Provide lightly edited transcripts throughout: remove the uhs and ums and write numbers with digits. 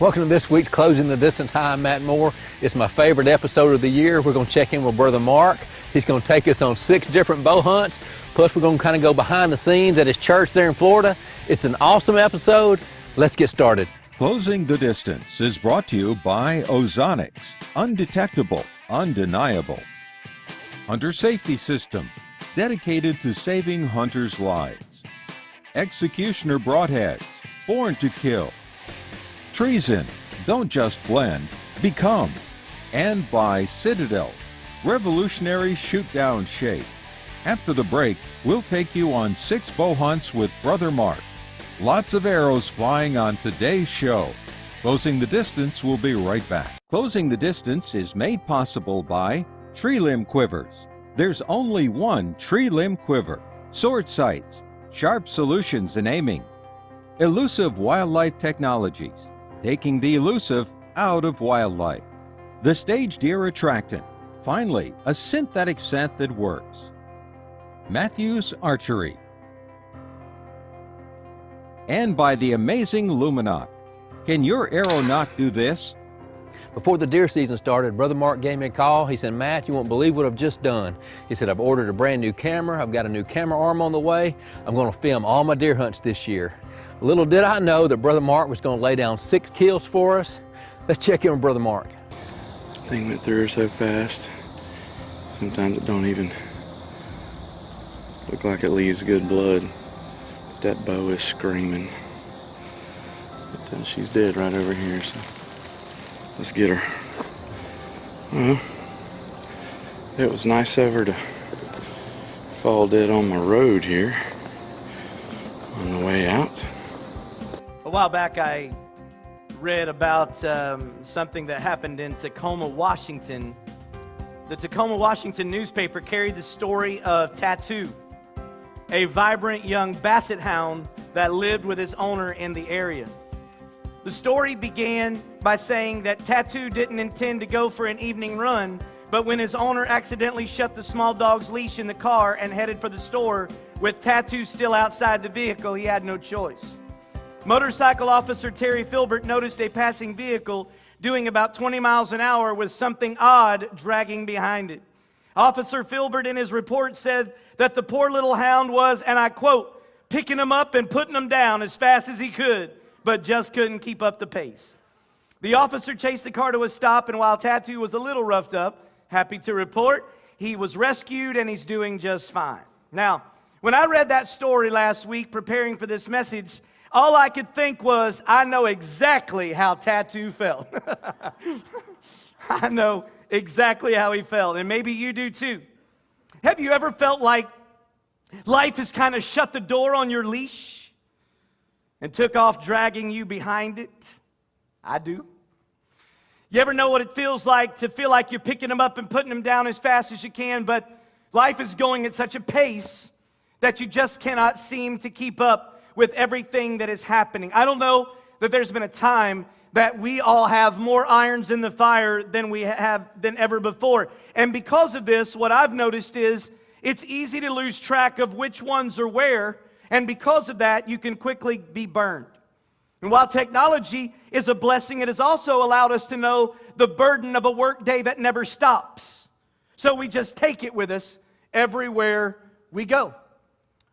Welcome to this week's Closing the Distance. Hi, I'm Matt Moore. It's my favorite episode of the year. We're going to check in with Brother Mark. He's going to take us on 6 different bow hunts. Plus, we're going to kind of go behind the scenes at his church there in Florida. It's an awesome episode. Let's get started. Closing the Distance is brought to you by Ozonics. Undetectable, undeniable. Hunter Safety System, dedicated to saving hunters' lives. Executioner Broadheads, born to kill. Treason, don't just blend, become. And by Citadel, revolutionary shoot-down shape. After the break, we'll take you on 6 bow hunts with Brother Mark. Lots of arrows flying on today's show. Closing the Distance will be right back. Closing the Distance is made possible by Tree Limb Quivers. There's only one tree limb quiver. Sword sights, sharp solutions in aiming. Elusive Wildlife Technologies, taking the elusive out of wildlife. The Stage Deer Attractant, finally, a synthetic scent that works. Matthews Archery. And by the amazing Luminoc. Can your arrow not do this? Before the deer season started, Brother Mark gave me a call. He said, Matt, you won't believe what I've just done. He said, I've ordered a brand new camera. I've got a new camera arm on the way. I'm going to film all my deer hunts this year. Little did I know that Brother Mark was going to lay down 6 kills for us. Let's check in with Brother Mark. Thing went through her so fast. Sometimes it don't even look like it leaves good blood. But that bow is screaming. But she's dead right over here, so let's get her. Well, it was nice of her to fall dead on my road here on the way out. A while back, I read about something that happened in Tacoma, Washington. The Tacoma, Washington newspaper carried the story of Tattoo, a vibrant young basset hound that lived with his owner in the area. The story began by saying that Tattoo didn't intend to go for an evening run, but when his owner accidentally shut the small dog's leash in the car and headed for the store with Tattoo still outside the vehicle, he had no choice. Motorcycle officer Terry Filbert noticed a passing vehicle doing about 20 miles an hour with something odd dragging behind it. Officer Filbert in his report said that the poor little hound was, and I quote, picking him up and putting him down as fast as he could, but just couldn't keep up the pace. The officer chased the car to a stop, and while Tattoo was a little roughed up, happy to report, he was rescued and he's doing just fine. Now, when I read that story last week preparing for this message, all I could think was, I know exactly how Tattoo felt. I know exactly how he felt, and maybe you do too. Have you ever felt like life has kind of shut the door on your leash and took off dragging you behind it? I do. You ever know what it feels like to feel like you're picking them up and putting them down as fast as you can, but life is going at such a pace that you just cannot seem to keep up with everything that is happening? I don't know that there's been a time that we all have more irons in the fire than we have than ever before. And because of this, what I've noticed is it's easy to lose track of which ones are where, and because of that, you can quickly be burned. And while technology is a blessing, it has also allowed us to know the burden of a workday that never stops. So we just take it with us everywhere we go.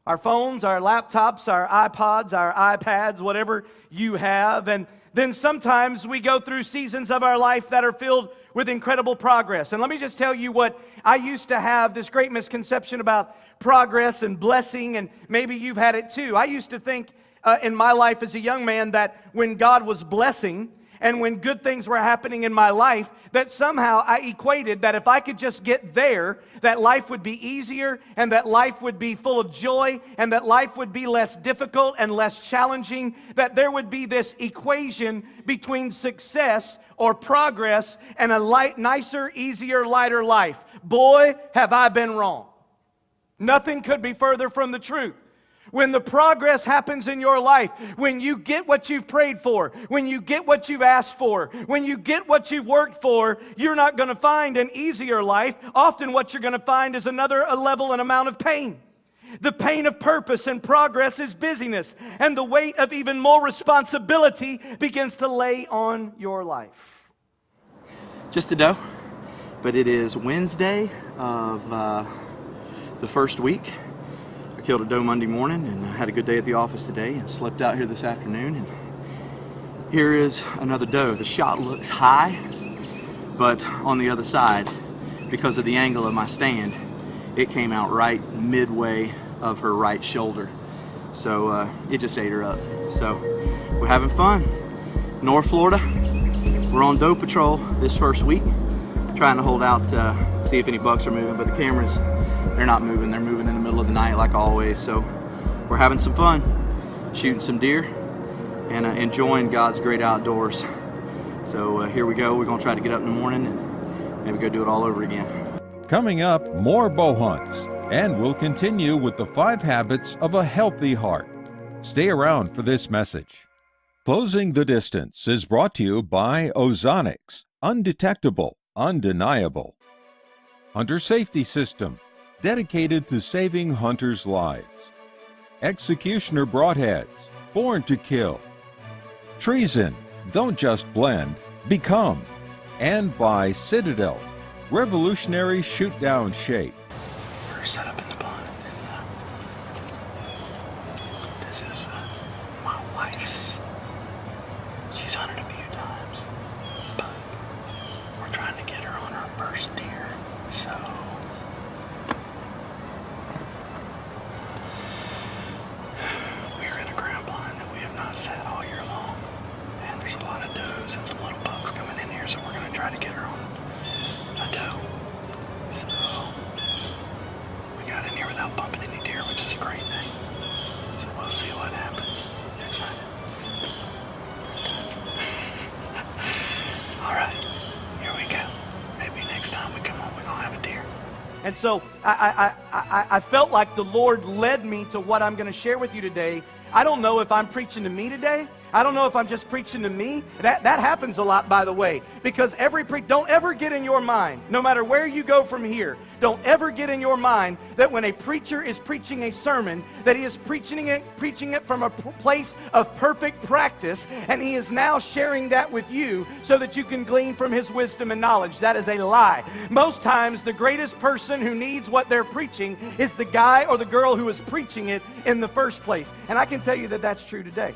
Our phones, our laptops, our iPods, our iPads, whatever you have. And then sometimes we go through seasons of our life that are filled with incredible progress. And let me just tell you what I used to have, this great misconception about progress and blessing, and maybe you've had it too. I used to think in my life as a young man that when God was blessing and when good things were happening in my life, that somehow I equated that if I could just get there, that life would be easier and that life would be full of joy and that life would be less difficult and less challenging, that there would be this equation between success or progress and a nicer, easier, lighter life. Boy, have I been wrong. Nothing could be further from the truth. When the progress happens in your life, when you get what you've prayed for, when you get what you've asked for, when you get what you've worked for, you're not going to find an easier life. Often what you're going to find is another level and amount of pain. The pain of purpose and progress is busyness, and the weight of even more responsibility begins to lay on your life. Just a doe, but it is Wednesday of the first week. I killed a doe Monday morning, and I had a good day at the office today, and slept out here this afternoon. And here is another doe. The shot looks high, but on the other side, because of the angle of my stand, it came out right midway of her right shoulder. So it just ate her up. So we're having fun. North Florida, we're on doe patrol this first week, trying to hold out to see if any bucks are moving, but the cameras, they're not moving. They're moving in the middle of the night like always. So we're having some fun, shooting some deer, and enjoying God's great outdoors. So here we go. We're gonna try to get up in the morning and maybe go do it all over again. Coming up, more bow hunts, and we'll continue with the 5 habits of a healthy heart. Stay around for this message. Closing the Distance is brought to you by Ozonics, undetectable, undeniable. Hunter Safety System, dedicated to saving hunters' lives. Executioner Broadheads, born to kill. Treason, don't just blend, become. And by Citadel, revolutionary shoot-down shape. We're set up in the blind, and this is my wife's. She's hunted a few times, but we're trying to get her on her first deer. So we're in a ground blind that we have not set all year long, and there's a lot of does and some little bucks coming in here, so we're going to try to get her on a doe. So we got in here without bumping any deer, which is a great thing. So we'll see what happens next time. All right, here we go. Maybe next time we come home, we're gonna have a deer. And so I felt like the Lord led me to what I'm going to share with you today. I don't know if I'm preaching to me today. I don't know if I'm just preaching to me. That happens a lot, by the way, because don't ever get in your mind, no matter where you go from here, don't ever get in your mind that when a preacher is preaching a sermon, that he is preaching it from a place of perfect practice, and he is now sharing that with you so that you can glean from his wisdom and knowledge. That is a lie. Most times, the greatest person who needs what they're preaching is the guy or the girl who is preaching it in the first place. And I can tell you that that's true today.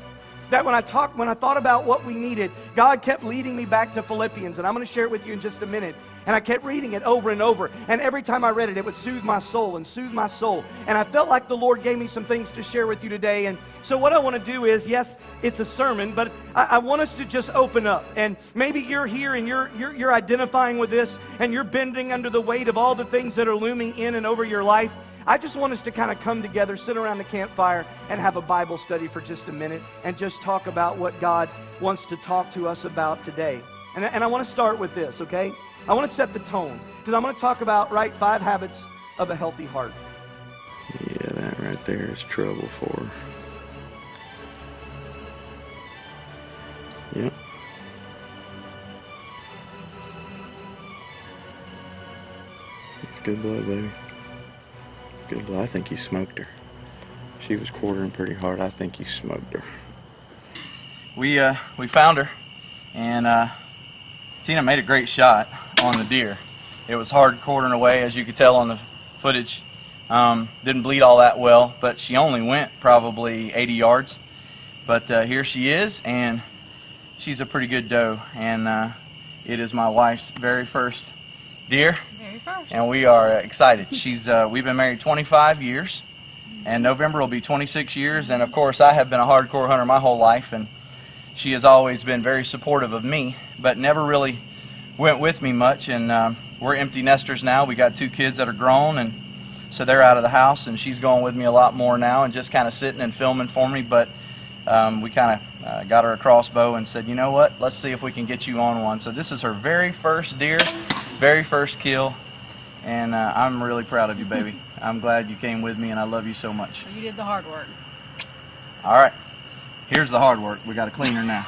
That when I thought about what we needed, God kept leading me back to Philippians, and I'm going to share it with you in just a minute. And I kept reading it over and over, and every time I read it, it would soothe my soul and soothe my soul. And I felt like the Lord gave me some things to share with you today. And so what I want to do is, yes, it's a sermon, but I want us to just open up. And maybe you're here and you're identifying with this, and you're bending under the weight of all the things that are looming in and over your life. I just want us to kind of come together, sit around the campfire, and have a Bible study for just a minute and just talk about what God wants to talk to us about today. And I want to start with this, okay? I want to set the tone because I'm going to talk about, 5 habits of a healthy heart. Yeah, that right there is trouble for her. Yep. It's good blood, baby. Good. Well, I think you smoked her. She was quartering pretty hard. I think you smoked her. We found her, and Tina made a great shot on the deer. It was hard quartering away, as you could tell on the footage. Didn't bleed all that well, but she only went probably 80 yards. But here she is, and she's a pretty good doe, and it is my wife's very first deer. And we are excited. We've been married 25 years, and November will be 26 years. And of course, I have been a hardcore hunter my whole life, and she has always been very supportive of me, but never really went with me much. And we're empty nesters now. We got 2 kids that are grown, and so they're out of the house, and she's going with me a lot more now and just kind of sitting and filming for me. But we kind of got her a crossbow and said, you know what, let's see if we can get you on one. So this is her very first deer, very first kill. And I'm really proud of you, baby. I'm glad you came with me, and I love you so much. You did the hard work. All right. Here's the hard work. We got to clean her now.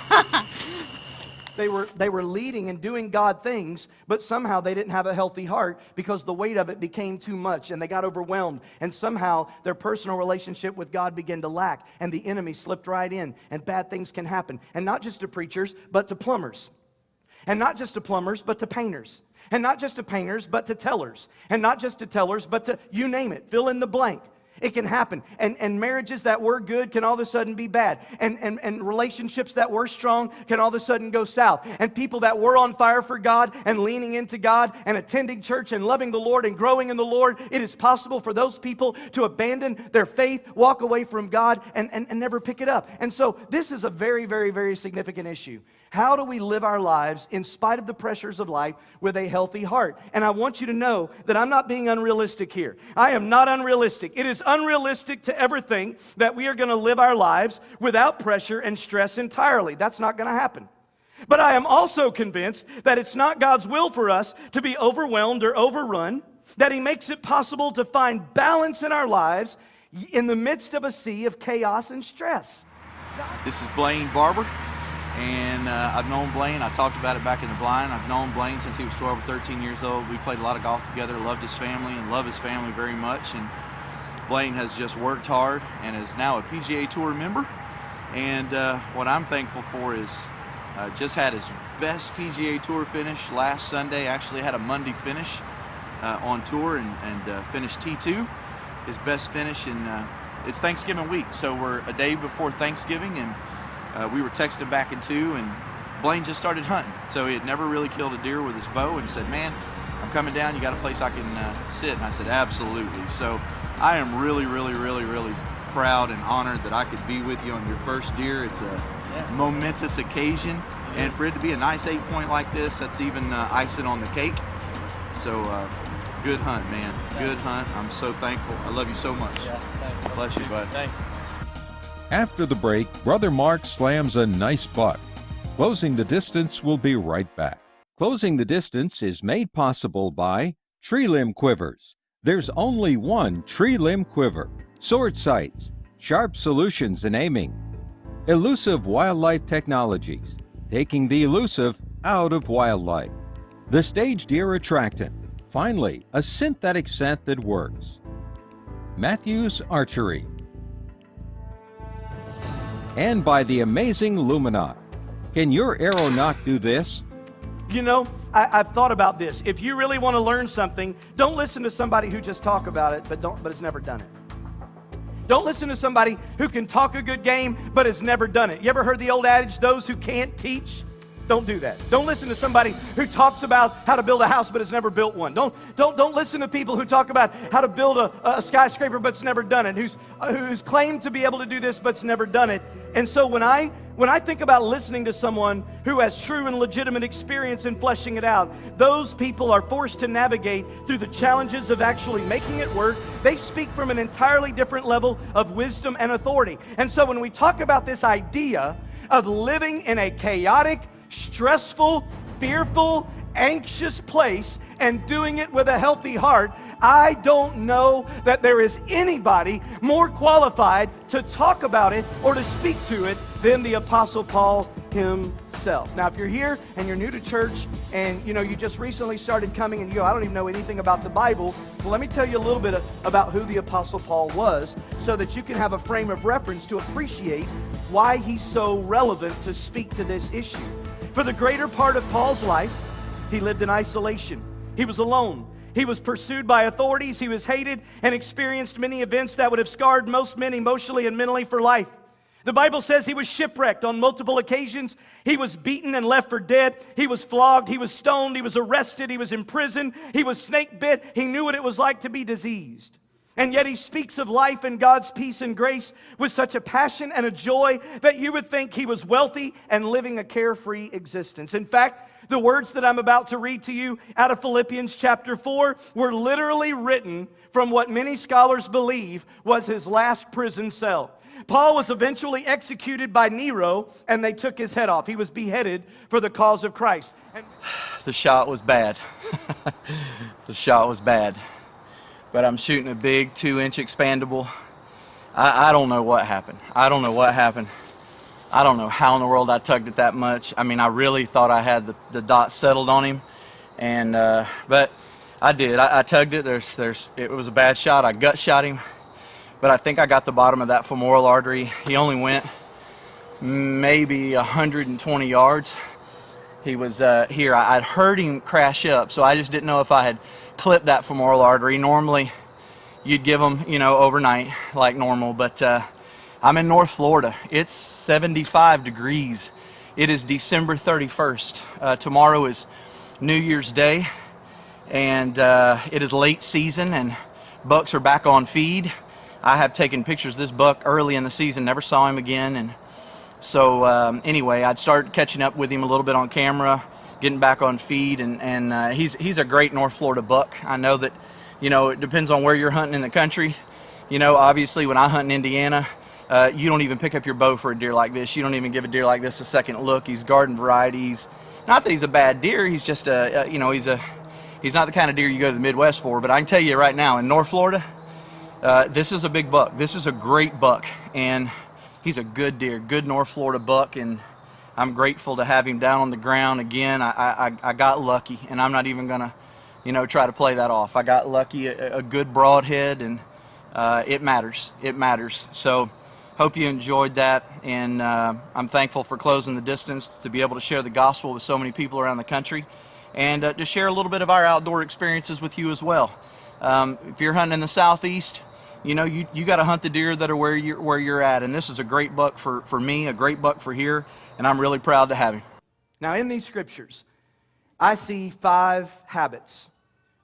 They were leading and doing God things, but somehow they didn't have a healthy heart because the weight of it became too much and they got overwhelmed. And somehow their personal relationship with God began to lack and the enemy slipped right in and bad things can happen. And not just to preachers, but to plumbers. And not just to plumbers, but to painters. And not just to painters, but to tellers. And not just to tellers, but to, you name it, fill in the blank. It can happen. And marriages that were good can all of a sudden be bad. And relationships that were strong can all of a sudden go south. And people that were on fire for God and leaning into God and attending church and loving the Lord and growing in the Lord, it is possible for those people to abandon their faith, walk away from God, and never pick it up. And so this is a very, very, very significant issue. How do we live our lives in spite of the pressures of life with a healthy heart? And I want you to know that I'm not being unrealistic here. I am not unrealistic. It is unrealistic to ever think that we are going to live our lives without pressure and stress entirely. That's not going to happen. But I am also convinced that it's not God's will for us to be overwhelmed or overrun, that He makes it possible to find balance in our lives in the midst of a sea of chaos and stress. This is Blaine Barber, and I've known Blaine. I talked about it back in the blind. I've known Blaine since he was 12 or 13 years old. We played a lot of golf together, loved his family, and love his family very much. And Blaine has just worked hard and is now a PGA Tour member. And what I'm thankful for is just had his best PGA Tour finish last Sunday. Actually had a Monday finish on tour and finished T2. His best finish in, it's Thanksgiving week, so we're a day before Thanksgiving, and we were texting back and two, and Blaine just started hunting. So he had never really killed a deer with his bow, and said, "Man, I'm coming down, you got a place I can sit?" And I said, "Absolutely." So I am really, really, really, really proud and honored that I could be with you on your first deer. It's a momentous occasion, and for it to be a nice 8-point like this, that's even icing on the cake. So good hunt, man. Good hunt. I'm so thankful. I love you so much. Yeah, thanks. Bless you, bud. Thanks. After the break, Brother Mark slams a nice buck. Closing the Distance will be right back. Closing the Distance is made possible by Tree Limb Quivers. There's only one tree limb quiver. Sword sights, sharp solutions in aiming. Elusive Wildlife Technologies, taking the elusive out of wildlife. The Stage Deer Attractant, finally, a synthetic scent that works. Matthews Archery. And by the amazing Luminaut. Can your arrow not do this? You know, I've thought about this. If you really want to learn something, don't listen to somebody who just talk about it, but has never done it. Don't listen to somebody who can talk a good game, but has never done it. You ever heard the old adage, those who can't teach? Don't do that. Don't listen to somebody who talks about how to build a house but has never built one. Don't listen to people who talk about how to build a skyscraper but's never done it, who's claimed to be able to do this but's never done it. And so when I think about listening to someone who has true and legitimate experience in fleshing it out, those people are forced to navigate through the challenges of actually making it work. They speak from an entirely different level of wisdom and authority. And so when we talk about this idea of living in a chaotic, stressful, fearful, anxious place and doing it with a healthy heart, I don't know that there is anybody more qualified to talk about it or to speak to it than the Apostle Paul himself. Now, if you're here and you're new to church and you just recently started coming and you go, "I don't even know anything about the Bible," well, let me tell you a little bit about who the Apostle Paul was so that you can have a frame of reference to appreciate why he's so relevant to speak to this issue. For the greater part of Paul's life, he lived in isolation. He was alone. He was pursued by authorities. He was hated and experienced many events that would have scarred most men emotionally and mentally for life. The Bible says he was shipwrecked on multiple occasions. He was beaten and left for dead. He was flogged. He was stoned. He was arrested. He was imprisoned. He was snake bit. He knew what it was like to be diseased. And yet he speaks of life and God's peace and grace with such a passion and a joy that you would think he was wealthy and living a carefree existence. In fact, the words that I'm about to read to you out of Philippians chapter 4 were literally written from what many scholars believe was his last prison cell. Paul was eventually executed by Nero, and they took his head off. He was beheaded for the cause of Christ. The shot was bad. The shot was bad. But I'm shooting a big 2-inch expandable. I don't know what happened. I don't know what happened. I don't know how in the world I tugged it that much. I mean, I really thought I had the dot settled on him, and but I did. I tugged it. It was a bad shot. I gut shot him, but I think I got the bottom of that femoral artery. He only went maybe 120 yards. He was here. I'd heard him crash up, so I just didn't know if I had clipped that femoral artery. Normally, you'd give them, you know, overnight like normal, but I'm in North Florida. It's 75 degrees. It is December 31st. Tomorrow is New Year's Day, and it is late season, and bucks are back on feed. I have taken pictures of this buck early in the season, never saw him again, and so anyway, I'd started catching up with him a little bit on camera, getting back on feed, and he's a great North Florida buck. I know that, you know, it depends on where you're hunting in the country. You know, obviously when I hunt in Indiana, you don't even pick up your bow for a deer like this. You don't even give a deer like this a second look. He's garden varieties. Not that he's a bad deer. He's just you know, he's not the kind of deer you go to the Midwest for. But I can tell you right now, in North Florida, this is a big buck. This is a great buck, and he's a good deer, good North Florida buck, and I'm grateful to have him down on the ground again. I got lucky, and I'm not even gonna, you know, try to play that off. I got lucky, a good broadhead, and it matters. It matters. So. Hope you enjoyed that, and I'm thankful for closing the distance to be able to share the gospel with so many people around the country, and to share a little bit of our outdoor experiences with you as well. If you're hunting in the southeast, you know, you got to hunt the deer that are where you're at, and this is a great buck for me, a great buck for here, and I'm really proud to have him. Now, in these scriptures, I see 5 habits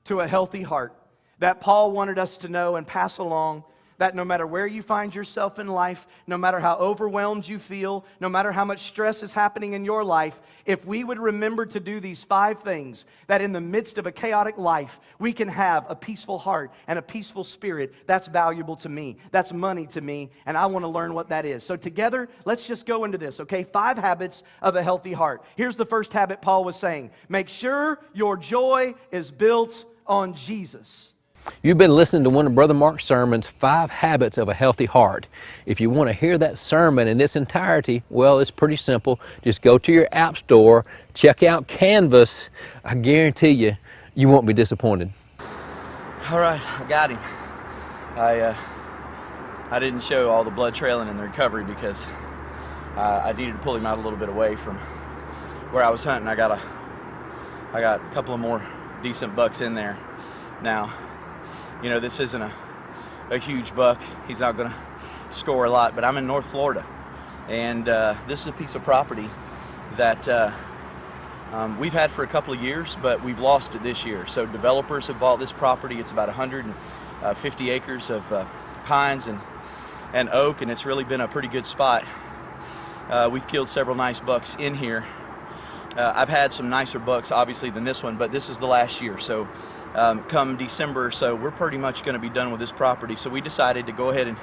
to a healthy heart that Paul wanted us to know and pass along, that no matter where you find yourself in life, no matter how overwhelmed you feel, no matter how much stress is happening in your life, if we would remember to do these 5 things, that in the midst of a chaotic life, we can have a peaceful heart and a peaceful spirit. That's valuable to me. That's money to me, and I want to learn what that is. So together, let's just go into this, okay? 5 habits of a healthy heart. Here's the first habit Paul was saying. Make sure your joy is built on Jesus. You've been listening to one of Brother Mark's sermons, 5 Habits of a Healthy Heart. If you want to hear that sermon in its entirety, well, it's pretty simple. Just go to your app store, check out Canvas. I guarantee you, you won't be disappointed. All right, I got him. I didn't show all the blood trailing in the recovery because I needed to pull him out a little bit away from where I was hunting. I got a couple of more decent bucks in there now. You know, this isn't a huge buck. He's not going to score a lot, but I'm in North Florida, and this is a piece of property that we've had for a couple of years, but we've lost it this year. So developers have bought this property. It's about 150 acres of pines and oak, and it's really been a pretty good spot. We've killed several nice bucks in here. I've had some nicer bucks, obviously, than this one, but this is the last year. So come December or so, we're pretty much going to be done with this property. So we decided to go ahead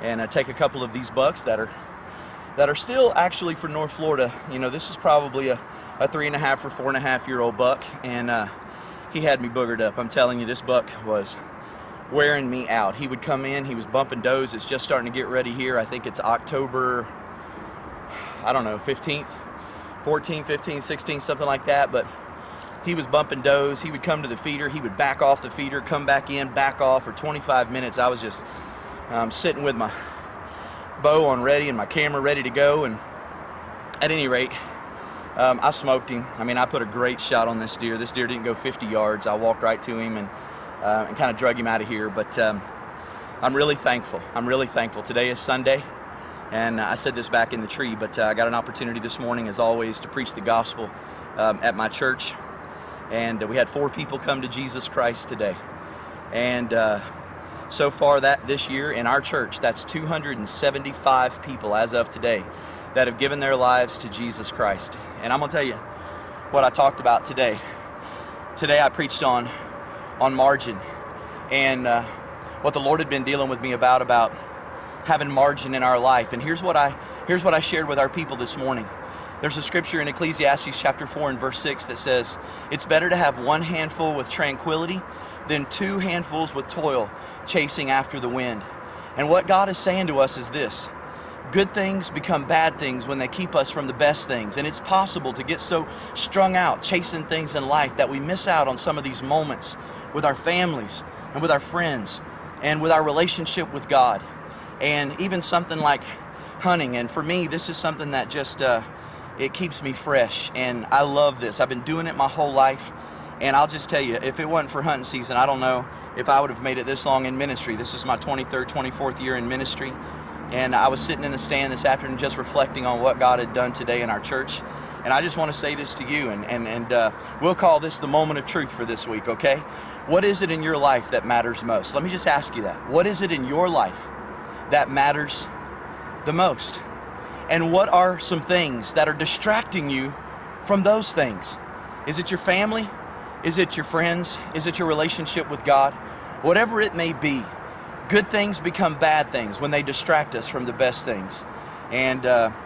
and take a couple of these bucks that are still actually for North Florida. You know, this is probably a 3.5 or 4.5 year old buck, and he had me boogered up. I'm telling you, this buck was wearing me out. He would come in, he was bumping does. It's just starting to get ready here. I think it's October, I don't know, 15th, 14th, 15th, 16th, something like that, but he was bumping does. He would come to the feeder, he would back off the feeder, come back in, back off for 25 minutes. I was just sitting with my bow on ready and my camera ready to go, and at any rate, I smoked him. I mean, I put a great shot on this deer. This deer didn't go 50 yards. I walked right to him and kind of drug him out of here, but I'm really thankful. I'm really thankful. Today is Sunday, and I said this back in the tree, but I got an opportunity this morning, as always, to preach the gospel at my church. And we had 4 people come to Jesus Christ today. And so far this year in our church, that's 275 people as of today that have given their lives to Jesus Christ. And I'm going to tell you what I talked about today. Today I preached on margin, and what the Lord had been dealing with me about having margin in our life. And here's what I shared with our people this morning. There's a scripture in Ecclesiastes chapter 4 and verse 6 that says, it's better to have 1 handful with tranquility than 2 handfuls with toil chasing after the wind. And what God is saying to us is this: Good things become bad things when they keep us from the best things. And it's possible to get so strung out chasing things in life that we miss out on some of these moments with our families and with our friends and with our relationship with God. And even something like hunting. And for me, this is something that just, it keeps me fresh. And I love this. I've been doing it my whole life. And I'll just tell you, if it wasn't for hunting season, I don't know if I would have made it this long in ministry. This is my 23rd, 24th year in ministry. And I was sitting in the stand this afternoon just reflecting on what God had done today in our church. And I just want to say this to you, and we'll call this the moment of truth for this week, okay? What is it in your life that matters most? Let me just ask you that. What is it in your life that matters the most? And what are some things that are distracting you from those things? Is it your family? Is it your friends? Is it your relationship with God? Whatever it may be, good things become bad things when they distract us from the best things. And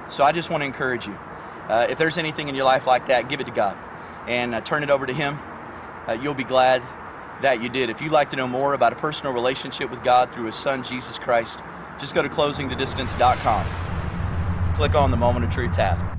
so I just want to encourage you. If there's anything in your life like that, give it to God and turn it over to Him. You'll be glad that you did. If you'd like to know more about a personal relationship with God through His Son, Jesus Christ, just go to closingthedistance.com. Click on the Moment of Truth tab.